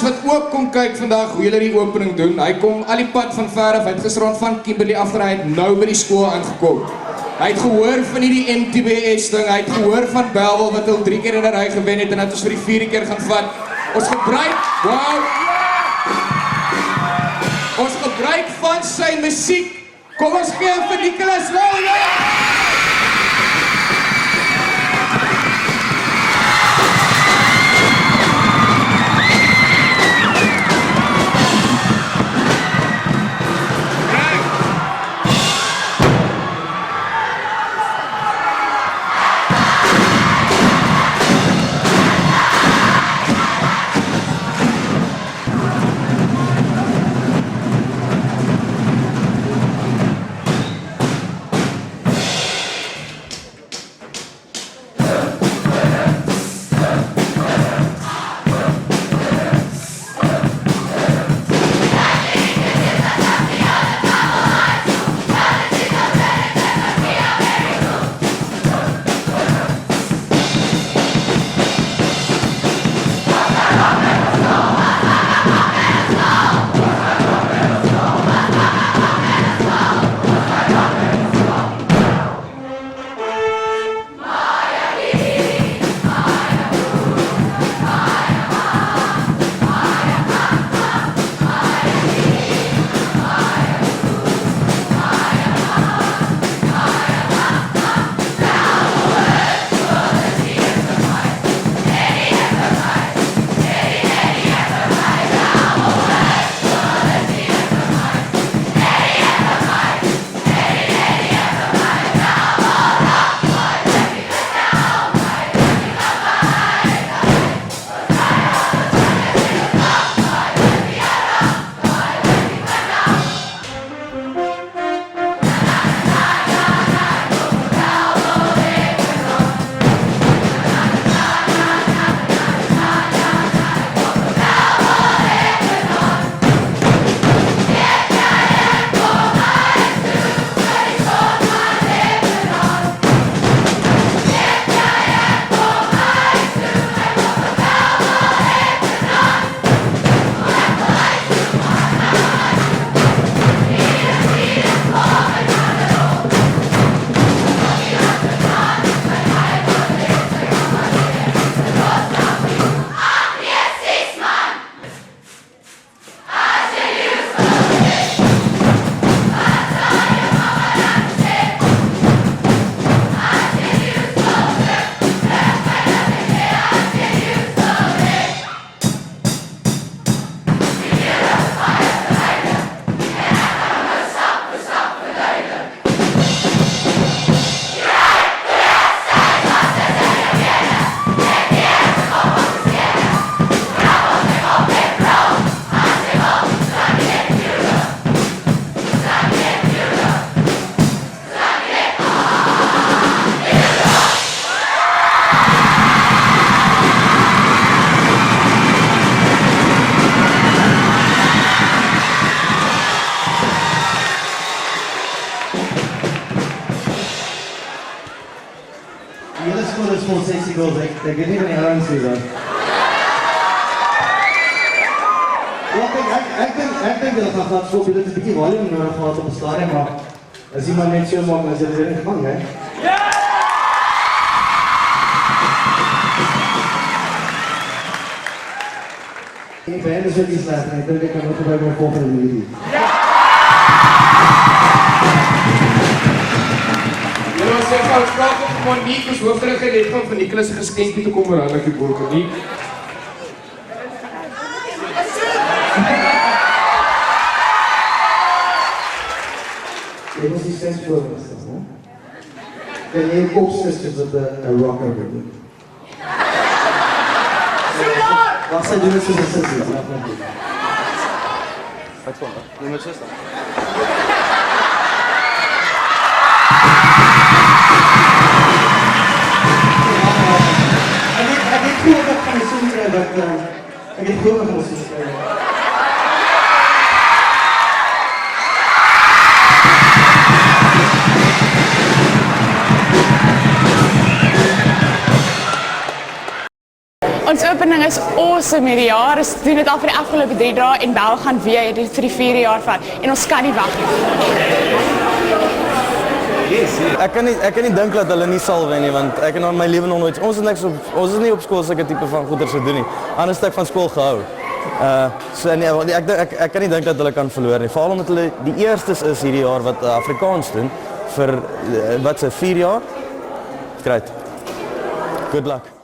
wat ook kom kyk vandag hoe julle die opening doen. Hy kom al die pad van ver af. Hy het gisterand van Kimberley afgery, het nou by die skool aangekom. Hy het gehoor van hierdie MTBS ding. Hy het gehoor van Bellville wat al 3 keer in 'n ry gewen het en dat ons vir die 4de keer gaan vat. Ons gebruik, ons gebruik van sy musiek. Kom ons gee vir Nicholas Wilder. Sexy girls, ek weet nie van die ouens nie dan. Ek dink dat gaan gaan so, dit is 'n bietjie volume nodig gehad op die stadium, maar as iemand net so maak, dan is dit weer in gang, hè? Die band is wirklich slecht en ik denk dat ik kan ook bij mijn volgende liedje. Ons sê gou vraag op Monique, ons hoofdrigger het van Nicholas 'n geskenkie toe kom oor aan die boek, Monique. Dit was die 6 voorgesteld, hè? En je kopsisters op de rocker doen. Wat zijn jullie zo'n sisters? Wat vond je? Noem het zuster. Ik heb van de zin krijgen, ik heb heel erg van de zin krijgen. Ons opening is kos met die jaar, ons doen dit al vir die afgelope 3 dae en Bel gaan weer dit vir die 4de jaar vat en ons kan nie wag nie. Ek kan nie dink dat hulle nie sal wen nie, want ek het in my lewe nog nooit, ons is nie op skool sulke tipe van goeders gedoen nie. Anders het ek van skool gehou. So nee, ek kan nie dink dat hulle kan verloor nie. Veral omdat hulle die eerstes is hierdie jaar wat Afrikaans doen vir wat se 4 jaar. Great. Good luck.